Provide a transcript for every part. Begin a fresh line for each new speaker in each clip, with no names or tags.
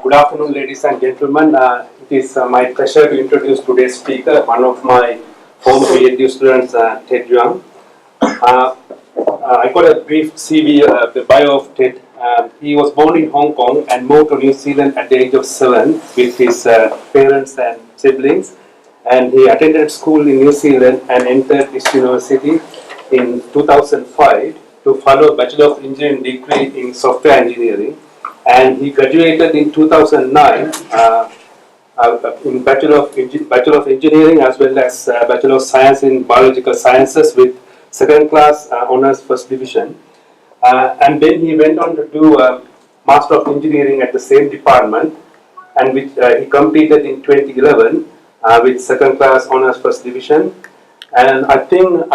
Good afternoon, ladies and gentlemen. It is my pleasure to introduce today's speaker, one of my former PhD students, Ted Yeung. I got a brief CV, the bio of Ted. He was born in Hong Kong and moved to New Zealand at the age of 7 with his parents and siblings. And he attended school in New Zealand and entered this university in 2005 to follow a Bachelor of Engineering degree in software engineering. And he graduated in 2009 in Bachelor of Engineering as well as Bachelor of Science in Biological Sciences with second class honors first division. And then he went on to do Master of Engineering at the same department, and which he completed in 2011 with second class honors first division. And I think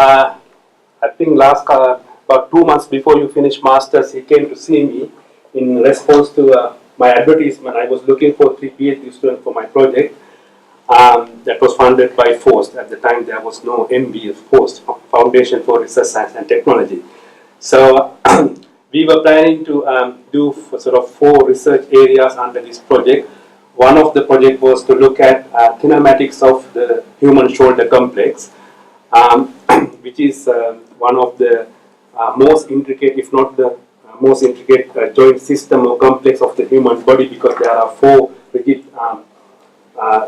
last about 2 months before you finish masters, he came to see me in response to my advertisement. I was looking for 3 PhD students for my project that was funded by FOST. At the time, there was no MB, FOST, Foundation for Research Science and Technology. So we were planning to do sort of 4 research areas under this project. One of the project was to look at kinematics of the human shoulder complex, which is one of the most intricate, if not the most intricate joint system or complex of the human body, because there are 4 rigid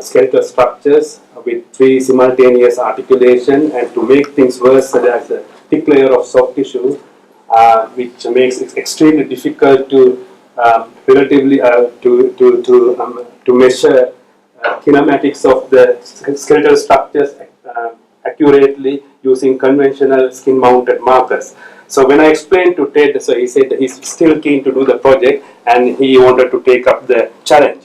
skeletal structures with 3 simultaneous articulation, and to make things worse, there is a thick layer of soft tissue, which makes it extremely difficult to relatively to measure kinematics of the skeletal structures accurately using conventional skin-mounted markers. So when I explained to Ted, so he said that he's still keen to do the project and he wanted to take up the challenge.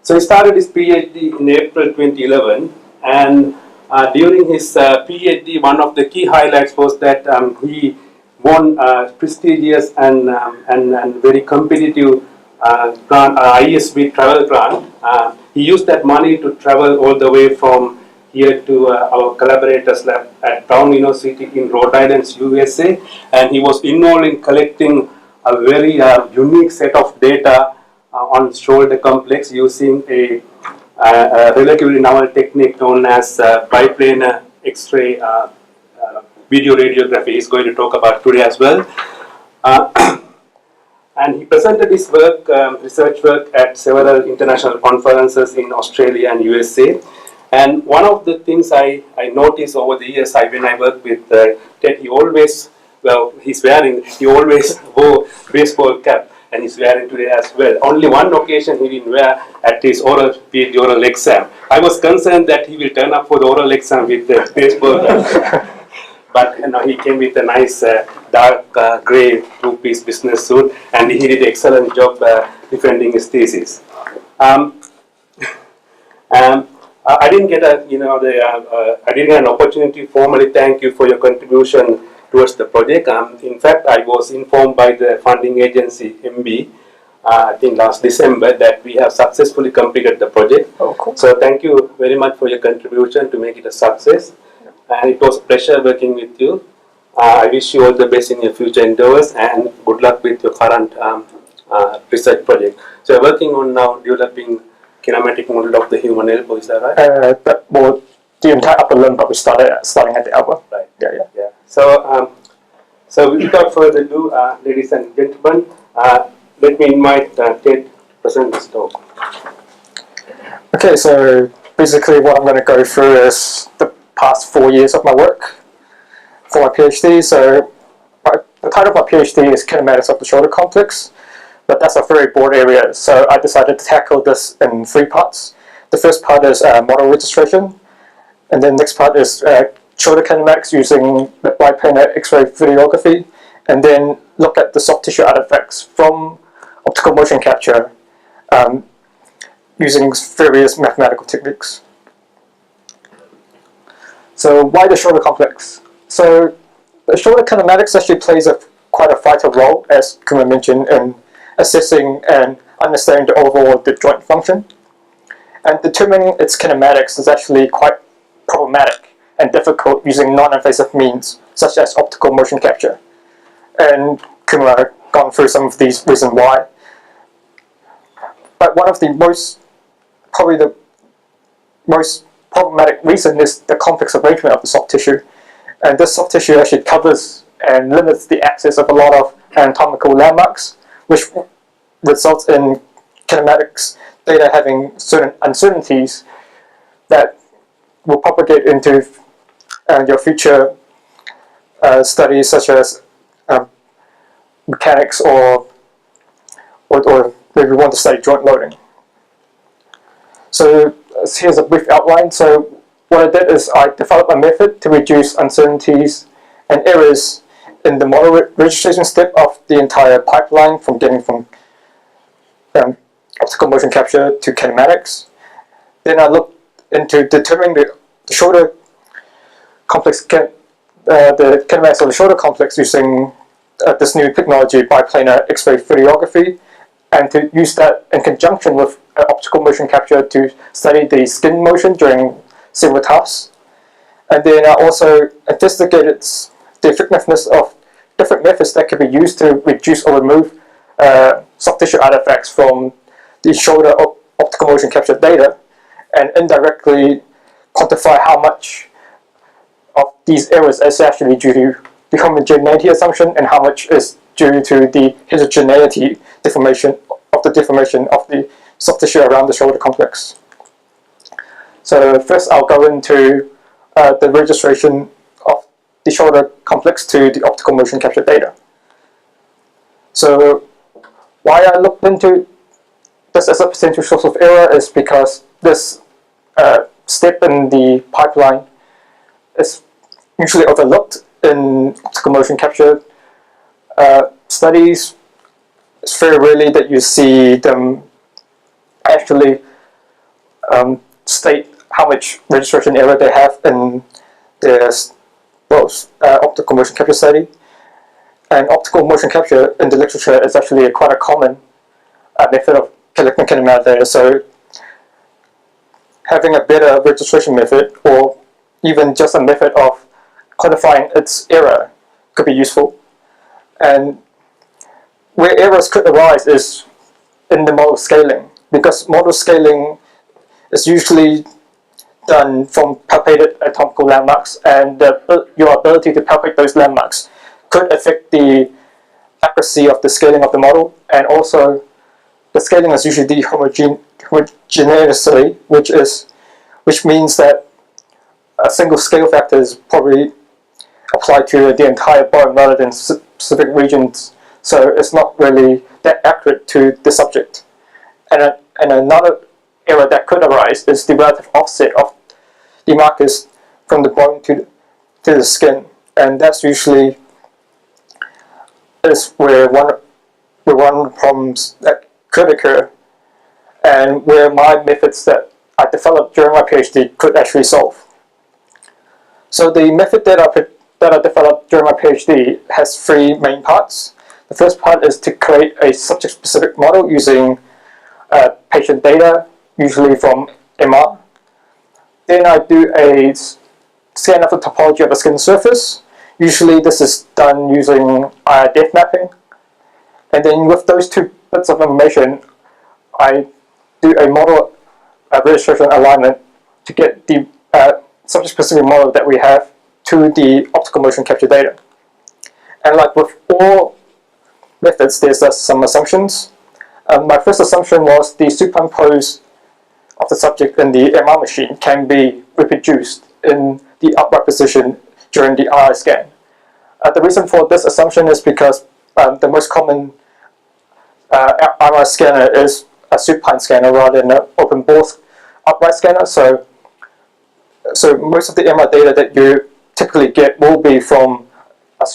So he started his PhD in April 2011, and during his PhD, one of the key highlights was that he won prestigious and very competitive ISB travel grant. He used that money to travel all the way from here to our collaborators lab at Brown University in Rhode Island, USA, and he was involved in collecting a very unique set of data on shoulder complex using a relatively novel technique known as biplanar X-ray videoradiography. He's going to talk about today as well. And he presented his work, research work, at several international conferences in Australia and USA. And one of the things I noticed over the years when I worked with Ted, he always wore baseball cap, and he's wearing today as well. Only one occasion he didn't wear at his PhD oral exam. I was concerned that he will turn up for the oral exam with the baseball cap. But he came with a nice dark grey 2-piece business suit, and he did an excellent job defending his thesis. I didn't get I didn't get an opportunity to formally thank you for your contribution towards the project. In fact, I was informed by the funding agency MB, I think last December, that we have successfully completed the project.
Oh, cool.
So thank you very much for your contribution to make it a success. And it was a pleasure working with you. I wish you all the best in your future endeavors, and good luck with your current research project. So you're working on now developing kinematic model of the human elbow, is that right?
Well, the entire upper limb, but we're starting at the elbow.
Right.
Yeah.
So without further ado, ladies and gentlemen, let me invite Ted to present this talk.
Okay, so basically what I'm going to go through is the past 4 years of my work for my PhD. So the title of my PhD is Kinematics of the Shoulder Complex, but that's a very broad area. So I decided to tackle this in 3 parts. The first part is model registration, and then the next part is shoulder kinematics using the biplanar X-ray videography, and then look at the soft tissue artifacts from optical motion capture using various mathematical techniques. So why the shoulder complex? So the shoulder kinematics actually plays quite a vital role, as Kuma mentioned, in assessing and understanding the overall joint function. And determining its kinematics is actually quite problematic and difficult using non-invasive means, such as optical motion capture. And Kuma gone through some of these reasons why. But one of the probably the most problematic reason is the complex arrangement of the soft tissue. And this soft tissue actually covers and limits the access of a lot of anatomical landmarks, which results in kinematics data having certain uncertainties that will propagate into your future studies, such as mechanics or maybe we want to study joint loading. So here's a brief outline. So what I did is I developed a method to reduce uncertainties and errors in the model registration step of the entire pipeline, from getting from optical motion capture to kinematics. Then I looked into determining the shoulder complex, the kinematics of the shoulder complex using this new technology, biplanar X-ray videography, and to use that in conjunction with optical motion capture to study the skin motion during several tasks. And then I also investigated the effectiveness of different methods that can be used to reduce or remove soft tissue artifacts from the shoulder optical motion capture data, and indirectly quantify how much of these errors is actually due to the homogeneity assumption and how much is due to the heterogeneity deformation of the soft tissue around the shoulder complex. So first I'll go into the registration of the shoulder complex to the optical motion capture data. So why I looked into this as a potential source of error is because this step in the pipeline is usually overlooked in optical motion capture studies. It's very rarely that you see them actually state how much registration error they have in their optical motion capture study. And optical motion capture in the literature is actually quite a common method of collecting kinematic data. So having a better registration method, or even just a method of quantifying its error, could be useful. And where errors could arise is in the model scaling, because model scaling is usually done from palpated anatomical landmarks, and your ability to palpate those landmarks could affect the accuracy of the scaling of the model. And also the scaling is usually homogeneously, which means that a single scale factor is probably applied to the entire bone rather than specific regions, so it's not really that accurate to the subject. And another error that could arise is the relative offset of the markers from the bone to the skin, and that's usually is where one of the problems that could occur, and where my methods that I developed during my PhD could actually solve. So the method that I developed during my PhD has three main parts. The first part is to create a subject-specific model using patient data, usually from MR. Then I do a scan of the topology of the skin surface. Usually this is done using depth mapping. And then with those two bits of information, I do a model registration alignment to get the subject-specific model that we have to the optical motion capture data. And like with all methods, there's some assumptions. My first assumption was the superimpose of the subject in the MR machine can be reproduced in the upright position during the RI scan. The reason for this assumption is because the most common MR scanner is a supine scanner rather than an open bore upright scanner. So most of the MR data that you typically get will be from a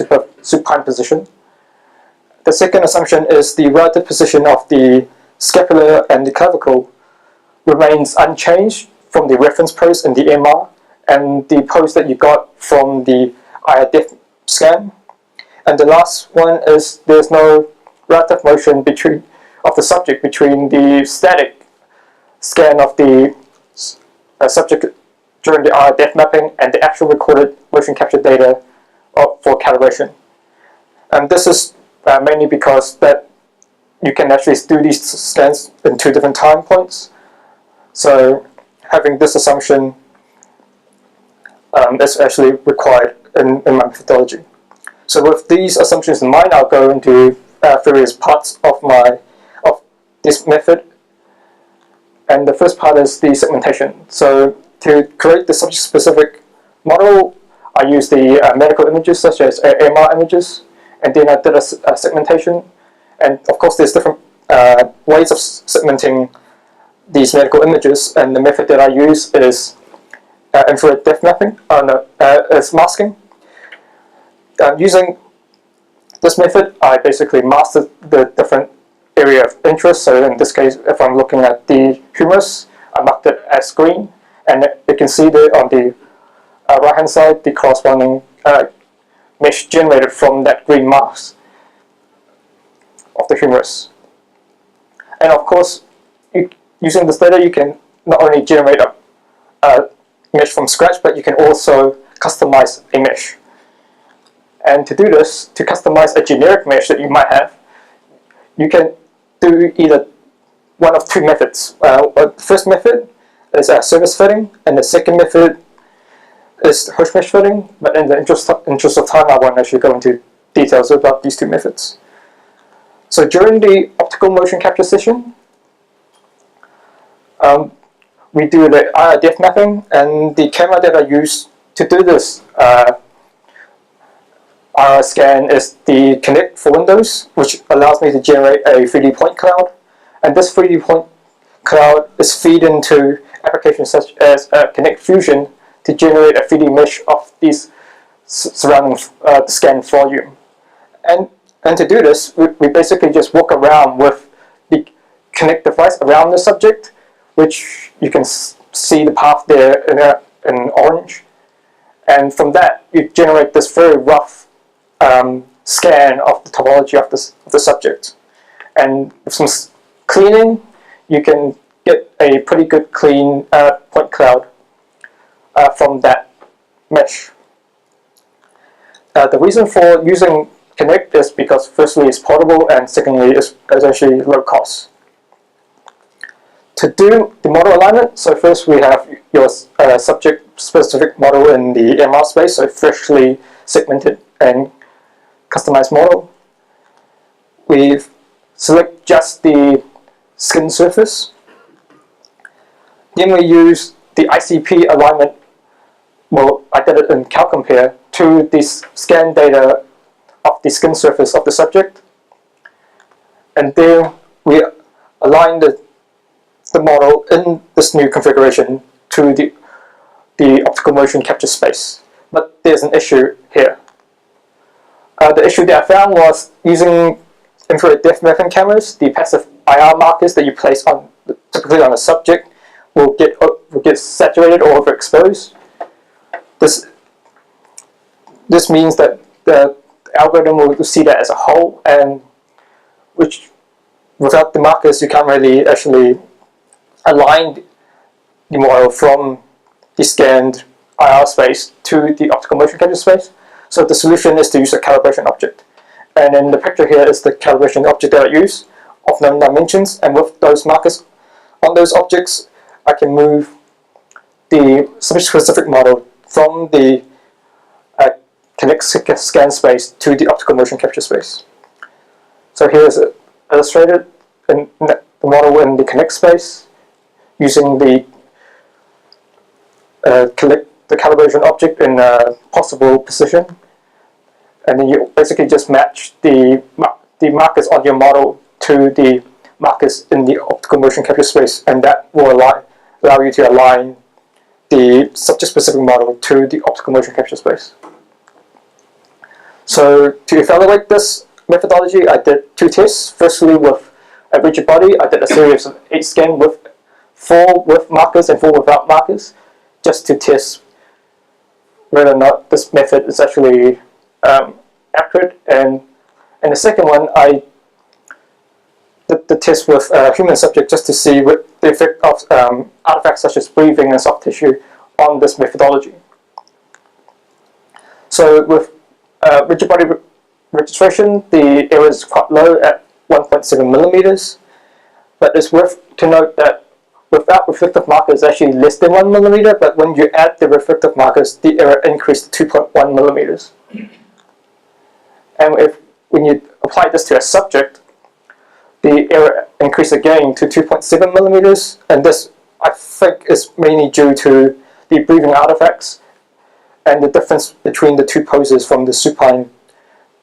supine position. The second assumption is the relative position of the scapula and the clavicle remains unchanged from the reference pose in the MR and the pose that you got from the IR depth scan. And the last one is there's no relative motion of the subject between the static scan of the subject during the IR depth mapping and the actual recorded motion capture data for calibration. And this is mainly because that you can actually do these scans in 2 different time points. So having this assumption is actually required in my methodology. So with these assumptions in mind, I'll go into various parts of this method. And the first part is the segmentation. So to create the subject-specific model, I use the medical images such as MR images, and then I did a segmentation. And of course, there's different ways of segmenting these medical images, and the method that I use is infrared depth mapping, is masking. Using this method, I basically master the different area of interest. So in this case, if I'm looking at the humerus, I marked it as green, and you can see there on the right hand side the corresponding mesh generated from that green mask of the humerus. And of course, using this data, you can not only generate a mesh from scratch, but you can also customize a mesh. And to do this, to customize a generic mesh that you might have, you can do either one of 2 methods. The first method is surface fitting, and the second method is host mesh fitting. But in the interest of time, I won't actually go into details about these 2 methods. So during the optical motion capture session, we do the IR depth mapping, and the camera that I use to do this IR scan is the Kinect for Windows, which allows me to generate a 3D point cloud. And this 3D point cloud is fed into applications such as Kinect Fusion to generate a 3D mesh of these surrounding the scan volume. And to do this, we basically just walk around with the Kinect device around the subject, which you can see the path there in orange. And from that, you generate this very rough scan of the topology of the subject. And with some cleaning, you can get a pretty good clean point cloud from that mesh. The reason for using Kinect is because firstly it's portable, and secondly it's actually low cost. To do the model alignment, so first we have your subject-specific model in the MR space, so freshly segmented and customized model. We select just the skin surface. Then we use the ICP alignment. Well, I did it in CalCompare to this scan data of the skin surface of the subject. And then we align the model in this new configuration to the optical motion capture space. But there's an issue here. The issue that I found was using infrared depth mapping cameras, the passive IR markers that you place on typically on a subject will get saturated or overexposed. This means that the algorithm will see that as a whole, and which without the markers you can't really actually align the model from the scanned IR space to the optical motion capture space. So the solution is to use a calibration object. And in the picture here is the calibration object that I use of known dimensions, and with those markers on those objects, I can move the subject-specific model from the Kinect scan space to the optical motion capture space. So here is it illustrated in the model in the Kinect space using the calibration object in a possible position, and then you basically just match the markers on your model to the markers in the optical motion capture space, and that will allow you to align the subject-specific model to the optical motion capture space. So to evaluate this methodology, I did 2 tests. Firstly, with a rigid body, I did a series of 8 scans with 4 with markers and 4 without markers, just to test whether or not this method is actually accurate. And the second one, I did the test with a human subject just to see what the effect of artifacts such as breathing and soft tissue on this methodology. So with rigid body registration, the error is quite low at 1.7 millimeters. But it's worth to note that without reflective marker is actually less than 1 millimeter, but when you add the reflective markers, the error increased to 2.1 millimeters. And when you apply this to a subject, the error increased again to 2.7 millimeters, and this, I think, is mainly due to the breathing artifacts and the difference between the two poses from the supine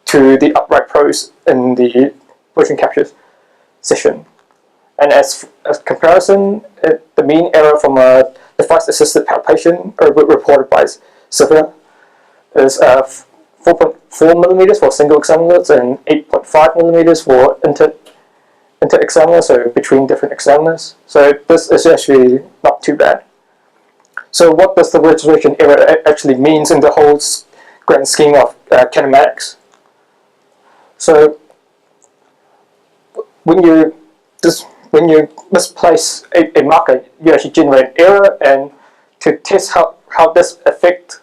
to the upright pose in the motion capture session. And as comparison, the mean error from a device-assisted palpation reported by Segapula is 4.4 millimeters for single examiners and 8.5 millimeters for inter-examiners, so between different examiners. So this is actually not too bad. So what does the registration error actually means in the whole grand scheme of kinematics? So when you misplace a marker, you actually generate an error, and to test how this affects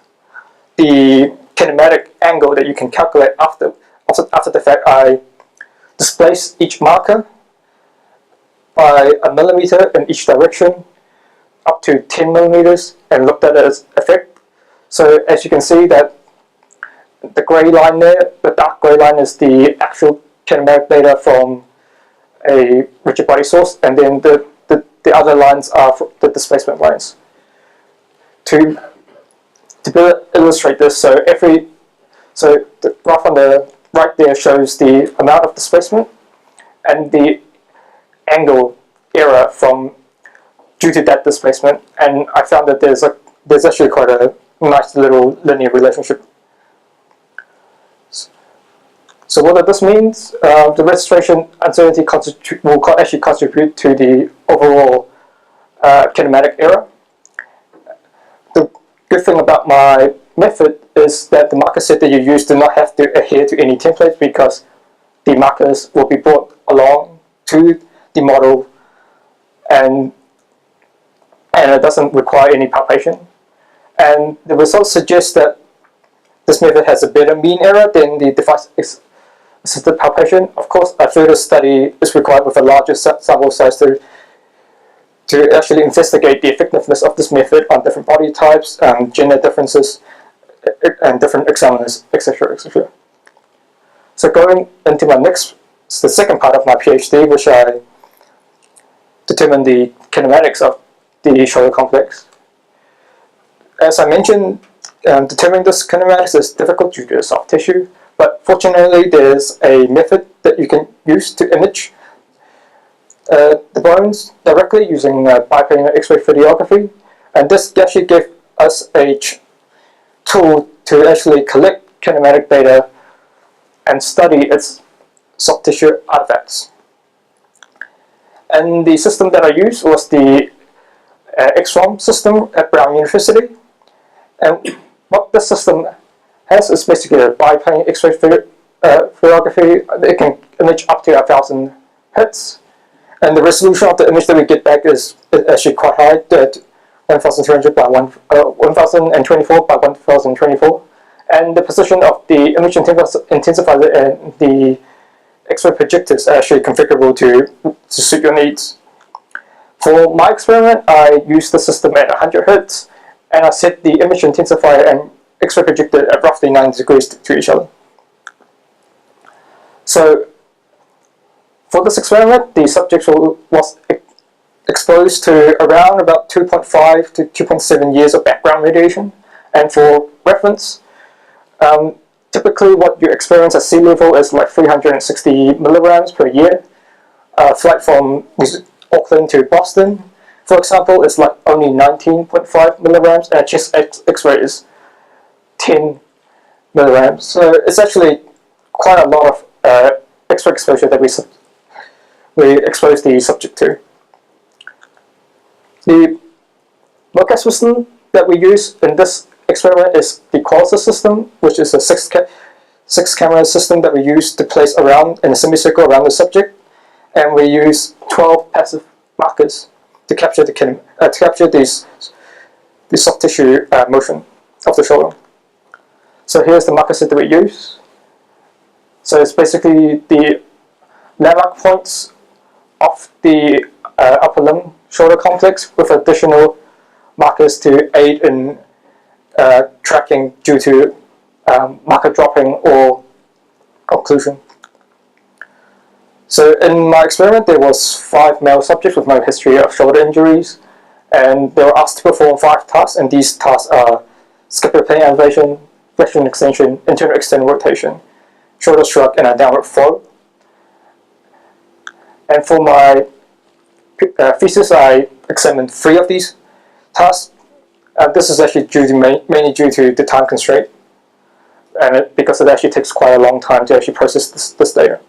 the kinematic angle that you can calculate after the fact, I displace each marker by a millimeter in each direction up to 10 millimeters and looked at its effect. So as you can see that the grey line there, the dark grey line is the actual kinematic data from a rigid body source, and then the other lines are the displacement lines. To illustrate this, so the graph on the right there shows the amount of displacement and the angle error due to that displacement, and I found that there's actually quite a nice little linear relationship. So what this means, the registration uncertainty will actually contribute to the overall kinematic error. The good thing about my method is that the marker set that you use do not have to adhere to any template, because the markers will be brought along to the model, and it doesn't require any palpation. And the results suggest that this method has a better mean error than the device-assisted palpation. Of course, a further study is required with a larger sample size to actually investigate the effectiveness of this method on different body types, gender differences, and different examiners, etc., etc. So going into the second part of my PhD, which I determined the kinematics of the shoulder complex. As I mentioned, determining this kinematics is difficult due to the soft tissue, but fortunately there's a method that you can use to image the bones directly using biplanar X-ray videography, and this actually gave us a tool to actually collect kinematic data and study its soft tissue artifacts. And the system that I used was the X-ROM system at Brown University. And what this system has is basically a biplane X-ray videography. It can image up to 1,000 hits, and the resolution of the image that we get back is actually quite high, at 1,300 by 1,024 by 1,024. And the position of the image intensifier and the X-ray projectors are actually configurable to suit your needs. For my experiment, I used the system at 100 Hz, and I set the image intensifier and X-ray projector at roughly 90 degrees to each other. So for this experiment, the subject was exposed to around about 2.5 to 2.7 years of background radiation. And for reference, typically what you experience at sea level is like 360 milligrams per year. Flight from Auckland to Boston, for example, is like only 19.5 milligrams, and a chest X-ray is 10 milligrams. So it's actually quite a lot of X-ray exposure that we expose the subject to. The locus system that we use in this experiment is the quality system, which is a six camera system that we use to place around in a semicircle around the subject, and we use 12 passive markers to capture the soft tissue motion of the shoulder. So here's the marker set that we use. So it's basically the landmark points of the upper limb shoulder complex with additional markers to aid in tracking due to marker dropping or occlusion. So in my experiment, there was 5 male subjects with no history of shoulder injuries, and they were asked to perform 5 tasks, and these tasks are scapular plane elevation, flexion extension, internal external rotation, shoulder shrug, and a downward fold. And for my thesis, I examined 3 of these tasks. This is actually mainly due to the time constraint, and because it actually takes quite a long time to actually process this data.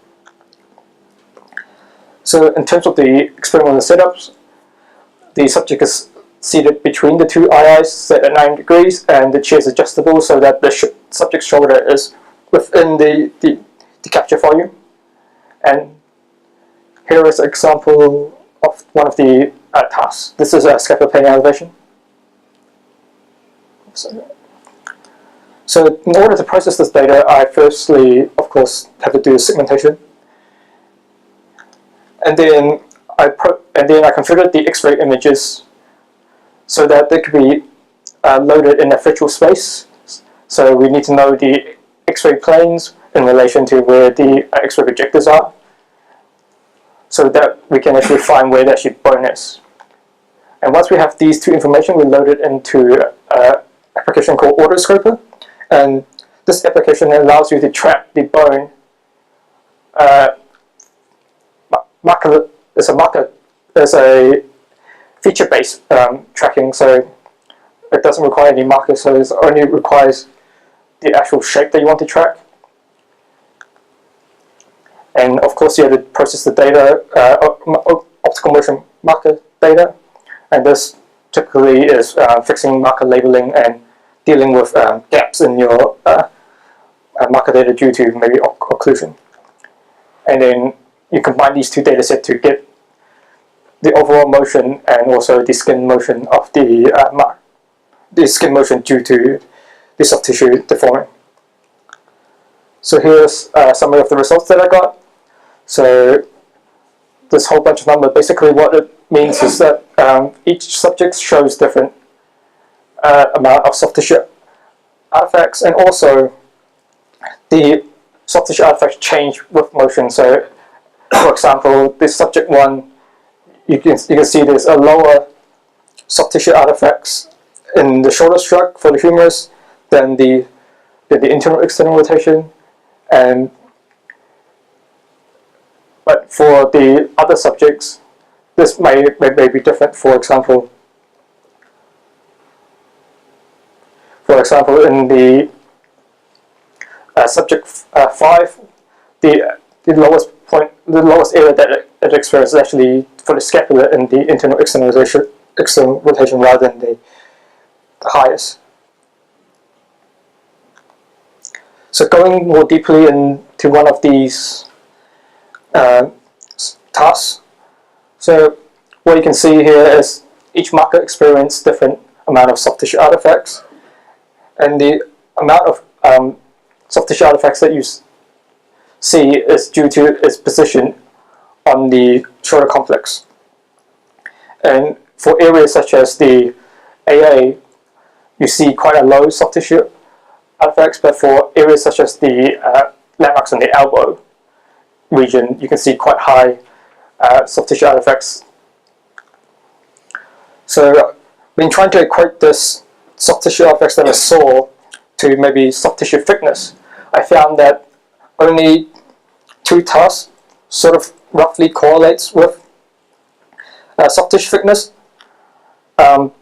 So in terms of the experimental setups, the subject is seated between the 2 IIs set at 90 degrees, and the chair is adjustable so that the subject's shoulder is within the capture volume. And here is an example of one of the tasks. This is a scapular plane elevation. So in order to process this data, I firstly, of course, have to do segmentation. And then I configured the X-ray images so that they could be loaded in a virtual space. So we need to know the X-ray planes in relation to where the X-ray projectors are, so that we can actually find where the actual bone is. And once we have these 2 information, we load it into an application called Autoscoper. And this application allows you to track the bone. There's a feature-based tracking, so it doesn't require any markers, so it only requires the actual shape that you want to track. And of course, you have to process the data, optical motion marker data, and this typically is fixing marker labeling and dealing with gaps in your marker data due to maybe occlusion. And then you combine these 2 data sets to get the overall motion and also the skin motion of the skin motion due to the soft tissue deforming. So here's a summary of the results that I got. So this whole bunch of numbers, basically what it means is that each subject shows different amount of soft tissue artifacts, and also the soft tissue artifacts change with motion. So for example, this subject 1, you can see there's a lower soft tissue artifacts in the shoulder shrug for the humerus than the internal external rotation, but for the other subjects, this may be different. For example, in the subject 5, the lowest area that it experiences is actually for the scapula in the internal external rotation rather than the highest. So going more deeply into one of these tasks, so what you can see here is each marker experiences different amount of soft tissue artifacts, and the amount of soft tissue artifacts that you see is due to its position on the shoulder complex. And for areas such as the AA, you see quite a low soft tissue artifacts, but for areas such as the landmarks on the elbow region, you can see quite high soft tissue artifacts. So when trying to equate this soft tissue artifacts that I saw to maybe soft tissue thickness, I found that only 2 tasks sort of roughly correlates with soft tissue thickness, and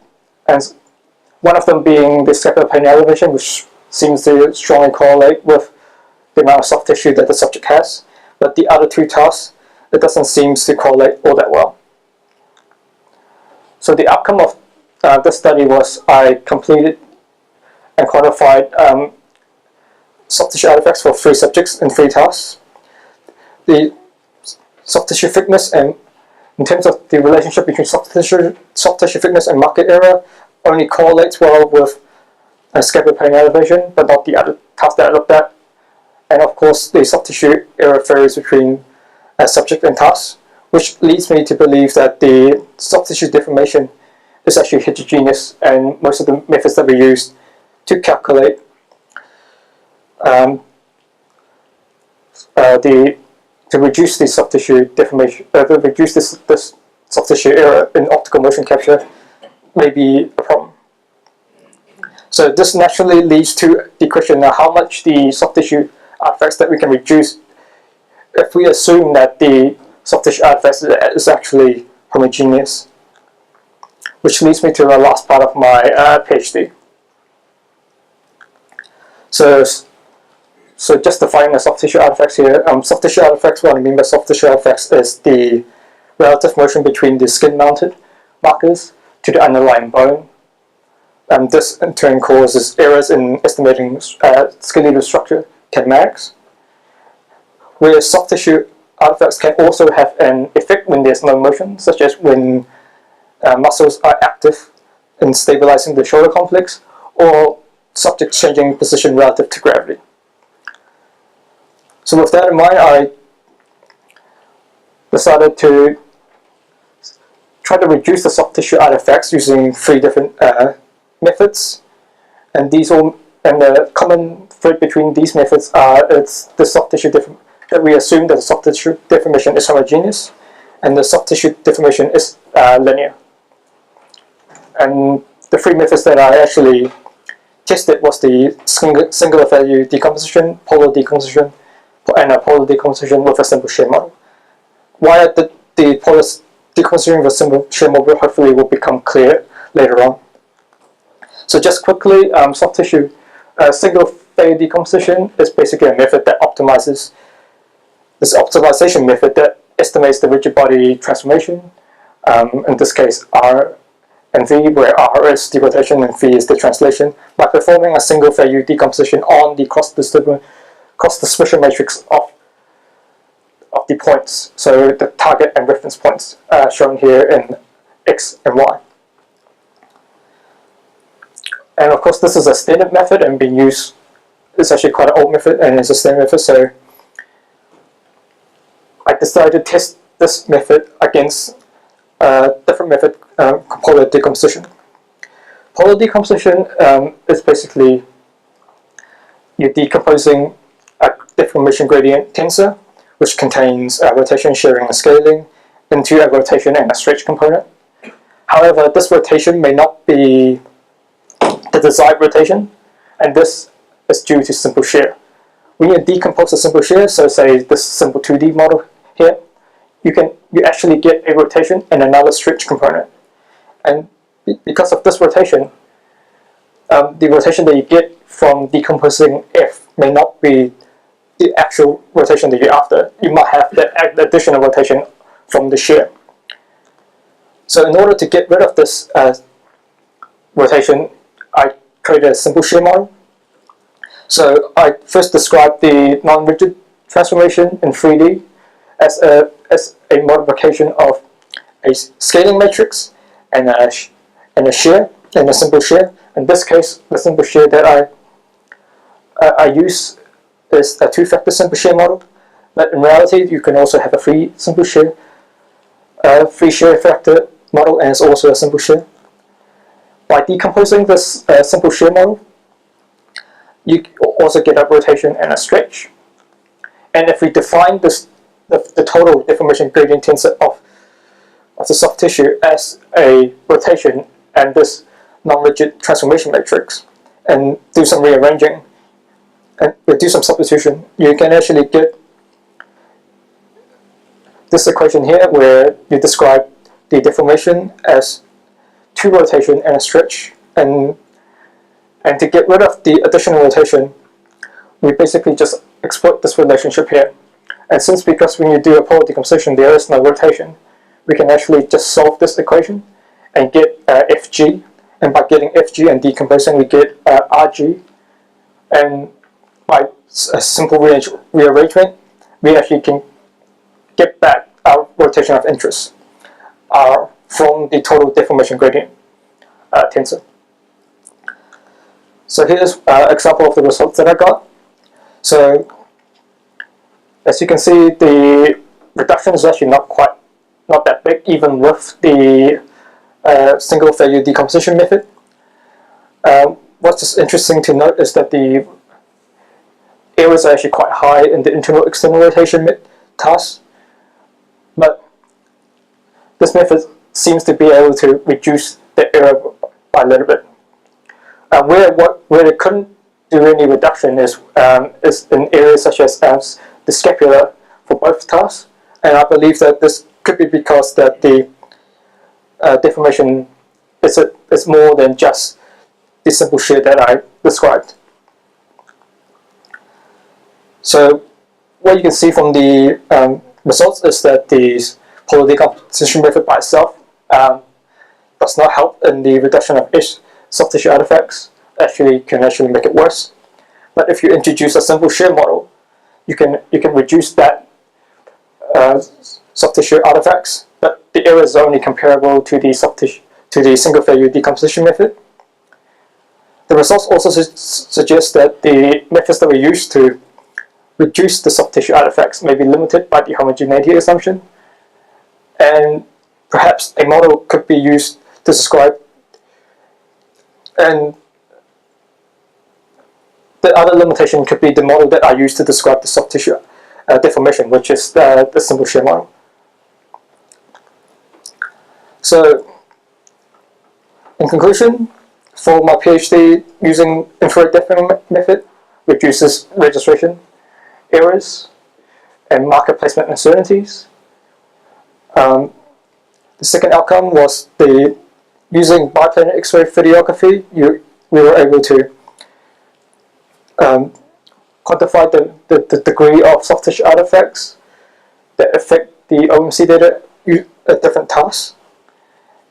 one of them being the scapular plane elevation, which seems to strongly correlate with the amount of soft tissue that the subject has, but the other 2 tasks, it doesn't seem to correlate all that well. So the outcome of this study was I completed and quantified soft tissue artifacts for 3 subjects in 3 tasks. The soft tissue thickness, and in terms of the relationship between soft tissue thickness and marker area, only correlates well with scapular plane elevation, but not the other tasks that I looked at. And of course, the soft tissue area varies between as subject and task, which leads me to believe that the soft tissue deformation is actually heterogeneous, and most of the methods that we use to calculate to reduce the soft tissue deformation, to reduce this soft tissue error in optical motion capture may be a problem. So this naturally leads to the question of how much the soft tissue artifacts that we can reduce if we assume that the soft tissue artifacts is actually homogeneous. Which leads me to the last part of my PhD. So just defining the soft tissue artifacts here. Soft tissue artifacts, what I mean by soft tissue artifacts is the relative motion between the skin-mounted markers to the underlying bone. This in turn causes errors in estimating skeletal structure kinematics. Whereas soft tissue artifacts can also have an effect when there's no motion, such as when muscles are active in stabilizing the shoulder complex, or subjects changing position relative to gravity. So with that in mind, I decided to try to reduce the soft tissue artifacts using 3 different methods, and the common thread between these methods are the soft tissue that we assume that the soft tissue deformation is homogeneous, and the soft tissue deformation is linear. And the 3 methods that I actually tested was the singular value decomposition, polar decomposition, and a polar decomposition with a simple shear model. Why I did the polar decomposition with a simple shear model hopefully will become clear later on. So just quickly, soft tissue singular value decomposition is basically a method that optimizes this optimization method that estimates the rigid body transformation, in this case R and V, where R is the rotation and V is the translation, by performing a single value decomposition on the cross distribution matrix of the points, so the target and reference points shown here in X and Y. And of course this is a standard method and being used, it's actually quite an old method and it's a standard method, so I decided to test this method against a different method, polar decomposition. Polar decomposition is basically you're decomposing a deformation gradient tensor, which contains rotation, shearing, and scaling, into a rotation and a stretch component. However, this rotation may not be the desired rotation, and this is due to simple shear. When you decompose a simple shear, so say this simple 2D model here, you actually get a rotation and another stretch component. And because of this rotation, the rotation that you get from decomposing F may not be the actual rotation that you're after. You might have that additional rotation from the shear. So in order to get rid of this rotation, I created a simple shear model. So I first described the non-rigid transformation in 3D as a modification of a scaling matrix and a shear, and a simple shear. In this case, the simple shear that I use is a 2-factor simple shear model, but in reality you can also have a 3 shear factor model, and it's also a simple shear. By decomposing this simple shear model, you also get a rotation and a stretch. And if we define the total deformation gradient tensor of the soft tissue as a rotation and this non-rigid transformation matrix, and do some rearranging and do some substitution, you can actually get this equation here where you describe the deformation as 2 rotation and a stretch, and to get rid of the additional rotation, we basically just exploit this relationship here. And because when you do a polar decomposition there is no rotation, we can actually just solve this equation and get Fg, and by getting Fg and decomposing we get Rg, and by a simple rearrangement we actually can get back our rotation of interest from the total deformation gradient tensor. So here's an example of the results that I got. So as you can see, the reduction is actually not that big, even with the single failure decomposition method. What's interesting to note is that the errors are actually quite high in the internal external rotation task, but this method seems to be able to reduce the error by a little bit. Where it couldn't do any reduction is in areas such as the scapula for both tasks, and I believe that this could be because that the deformation is more than just the simple shear that I described. So what you can see from the results is that the polar decomposition method by itself does not help in the reduction of soft tissue artifacts. Can actually make it worse. But if you introduce a simple shear model, you can reduce that soft tissue artifacts, but the error is only comparable to the single failure decomposition method. The results also suggest that the methods that we use to reduce the soft tissue artifacts may be limited by the homogeneity assumption, and perhaps a model could be used to describe, and the other limitation could be the model that I use to describe the soft tissue deformation, which is the simple shear model. So, in conclusion, for my PhD, using infrared deforming method reduces registration errors and marker placement uncertainties. The second outcome was using biplanar X-ray videography, we were able to quantify the degree of soft tissue artifacts that affect the OMC data at different tasks,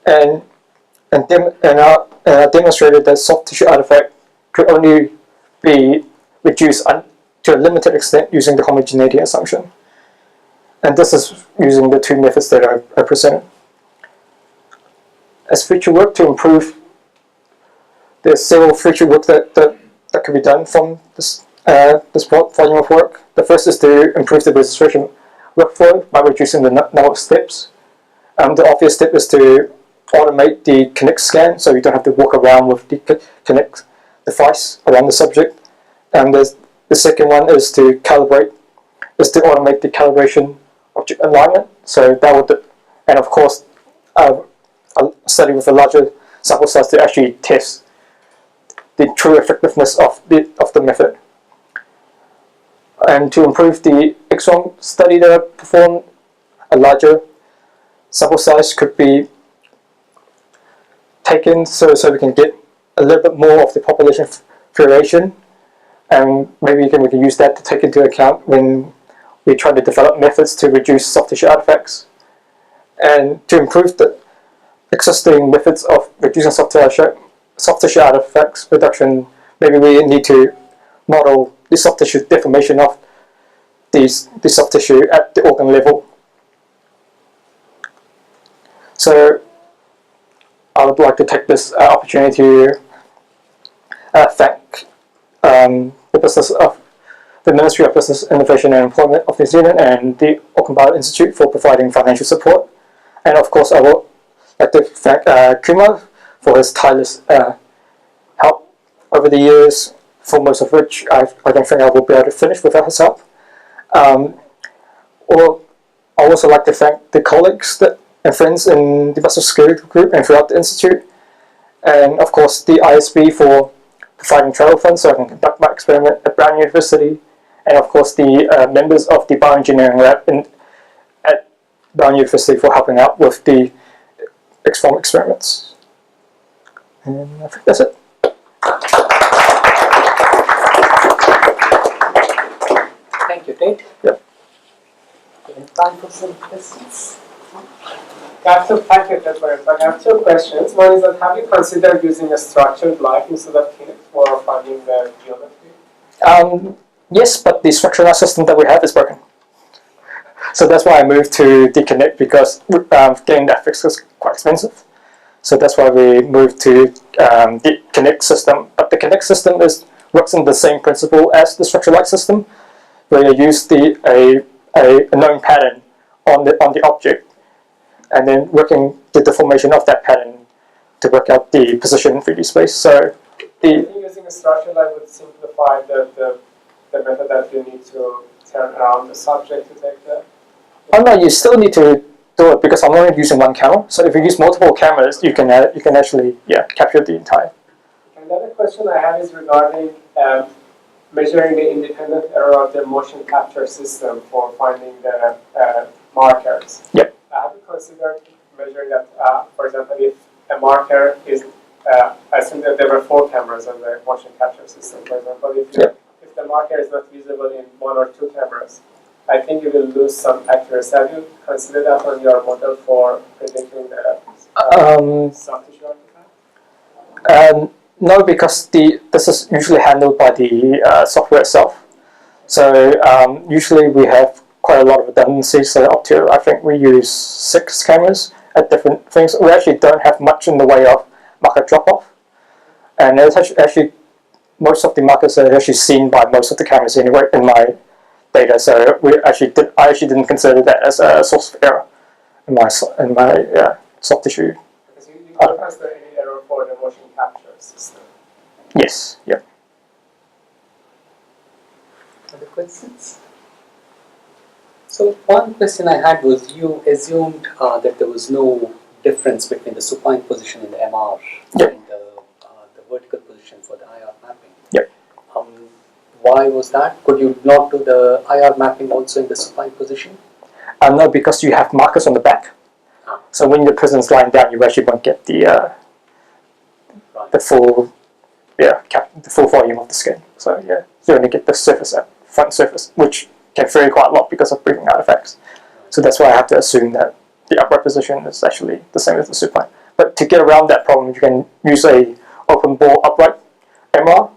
and I demonstrated that soft tissue artifact could only be reduced to a limited extent using the homogeneity assumption. And this is using the two methods that I presented. As future work to improve, there's several future work that could be done from this volume of work. The first is to improve the registration workflow by reducing the number of steps. The obvious step is to automate the Kinect scan, so you don't have to walk around with the Kinect device around the subject. And the second one is to automate the calibration object alignment. So that would, and of course, a study with a larger sample size to actually test the true effectiveness of the method. And to improve the X-ray study that I performed, a larger sample size could be taken so we can get a little bit more of the population variation, and maybe we can use that to take into account when we try to develop methods to reduce soft tissue artifacts. And to improve the existing methods of reducing soft tissue artifacts reduction, maybe we need to model the soft tissue deformation of the soft tissue at the organ level. So I would like to take this opportunity to thank the Ministry of Business, Innovation and Employment of New Zealand and the Auckland Bioengineering Institute for providing financial support. And of course, I would like to thank Kumar for his tireless help over the years, for most of which I don't think I will be able to finish without his help. Or I also like to thank the colleagues and friends in the Business Security Group and throughout the Institute, and of course the ISB for providing travel funds so I can conduct my experiment at Brown University, and of course the members of the Bioengineering Lab at Brown University for helping out with the X-form experiments. And I think that's it.
Thank you, Ted.
Yep.
Time for some questions. Thank you, Ted, for it. I have two questions. One is that have you considered using a structured light instead of Kinect for finding the geometry?
Yes, but the structural system that we have is broken. So that's why I moved to the Kinect, because getting that fixed is quite expensive. So that's why we moved to the Kinect system. But the Kinect system works in the same principle as the structural light system, where you use a known pattern on the object, and then working the deformation of that pattern to work out the position in 3D space. So
using a structure line would simplify the method that you need to turn around the subject to take the...
Oh no, you still need to do it because I'm only using one camera. So if you use multiple cameras, you can actually capture the entire.
Another question I have is regarding measuring the independent error of the motion capture system for finding the markers.
Yep.
Have you considered measuring that, for example, if a marker is, I assume that there were 4 cameras on the motion capture system, for example, if the marker is not visible in 1 or 2 cameras, I think you will lose some accuracy. Have you considered that on your model for predicting the soft tissue artifact?
No, because this is usually handled by the software itself. So usually we have quite a lot of redundancies. So up to, I think we use 6 cameras at different things. We actually don't have much in the way of marker drop-off. And it's actually most of the markers are actually seen by most of the cameras anyway in my data. So I actually didn't consider that as a source of error in my soft tissue.
Because you don't consider any error for the motion capture system.
Yes. Yeah.
Other questions? So one question I had was, you assumed that there was no difference between the supine position in the MR and the vertical position for the IR mapping.
Yep.
Why was that? Could you not do the IR mapping also in the supine position?
No, because you have markers on the back. So when the person's lying down, you actually won't get the full the full volume of the skin. So you only get the surface, front surface, which can vary quite a lot because of breathing artifacts. So that's why I have to assume that the upright position is actually the same as the supine. But to get around that problem, you can use a open bore upright MR,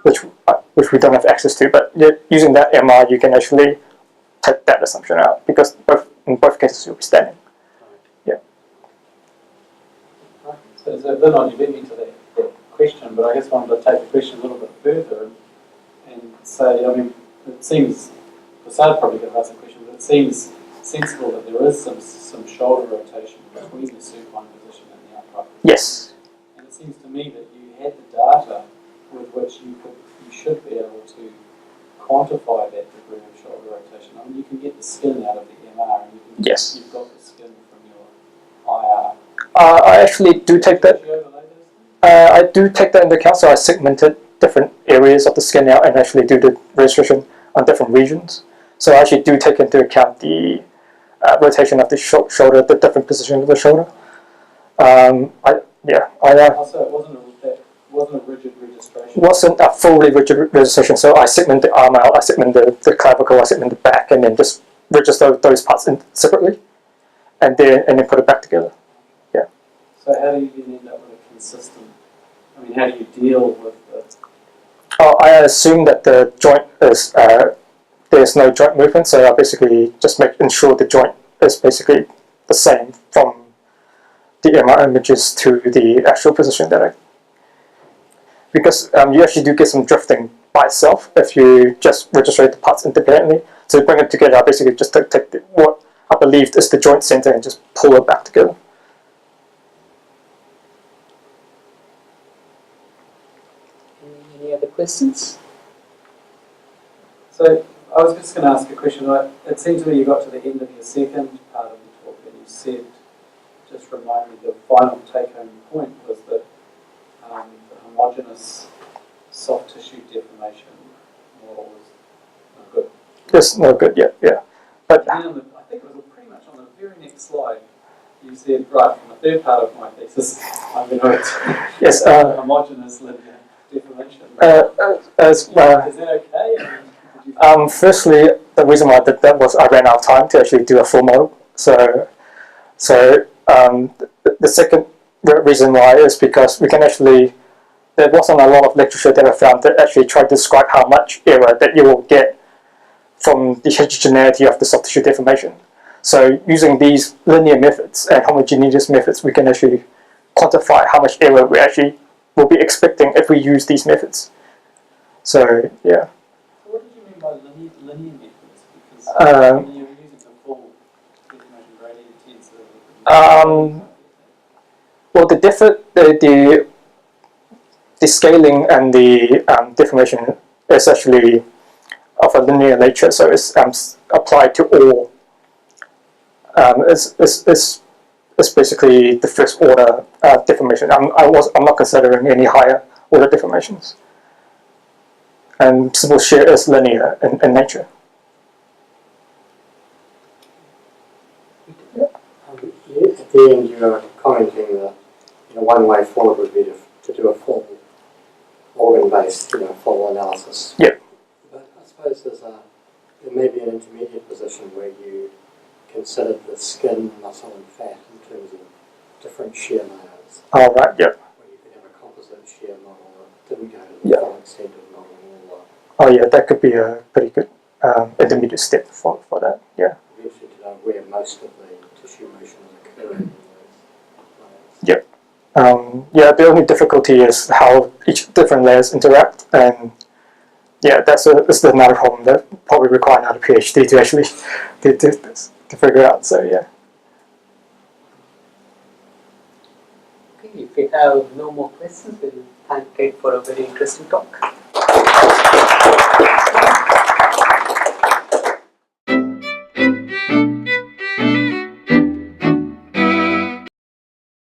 which we don't have access to. But using that MR, you can actually take that assumption out because in both cases you'll be standing. Yeah.
So Vinod, you beat me to that question, but I just wanted to take the question a little bit further and say, I mean, it seems, Prasad probably could ask the question, but it seems sensible that there is some shoulder rotation between the supine position and the upright position.
Yes.
And it seems to me that you had the data with which you should be able to quantify that degree of shoulder rotation. I mean, you can get the skin out of the MR, and you've got the skin from your IR.
I actually do take that. I do take that into account. So I segmented different areas of the skin out and actually do the registration on different regions. So I actually do take into account the rotation of the shoulder, the different position of the shoulder.
Also, it wasn't a rigid registration.
Wasn't a fully rigid registration. So I segment the arm out, I segment the clavicle, I segment the back, and then just register those parts separately, and then put it back together. Yeah.
So how do you then end up with a consistent? I mean, how do you deal with the?
Oh, I assume that the joint is there's no joint movement, so I basically just ensure the joint is basically the same from the MR images to the actual position that I. Because you actually do get some drifting by itself if you just register the parts independently. So to bring it together, I basically just take what I believe is the joint center and just pull it back together.
Any other questions?
So I was just going to ask a question. It seems to me you got to the end of your second part of the talk and you said, just remind me, the final take-home point was that the homogeneous soft tissue deformation model was no good.
It's no good yet, yeah. But
I think it was pretty much on the very next slide. You said, right, from the third part of my thesis, I'm going to
yes,
homogeneous linear deformation. Is that okay?
Firstly, the reason why I did that was I ran out of time to actually do a full model. So the second reason why is because we can actually, there wasn't a lot of literature that I found that actually tried to describe how much error that you will get from the heterogeneity of the soft tissue deformation. So using these linear methods and homogeneous methods, we can actually quantify how much error we actually will be expecting if we use these methods. So yeah.
So what did you mean by linear methods? Because you're using the full
Well, the scaling and the deformation is actually of a linear nature, so it's applied to all. It's basically the first order deformation. I'm not considering any higher order deformations. And simple shear is linear in nature.
At the end, you were commenting that one way forward would be to do a full organ-based, full analysis.
Yeah.
But I suppose there may be an intermediate position where you considered the skin, muscle, and fat in terms of different shear layers.
All right. Yeah.
Where you could have a composite shear model that didn't go to the full extent of modeling all
Oh yeah, that could be a pretty good intermediate step for that. Yeah.
eventually to know where most of the tissue motion is occurring in those layers.
Yeah. Yeah. The only difficulty is how each different layers interact, and yeah, that's another problem that probably require another PhD to actually to figure out. So yeah.
Okay, if we have no more questions, we'll thank Ted for a very interesting talk.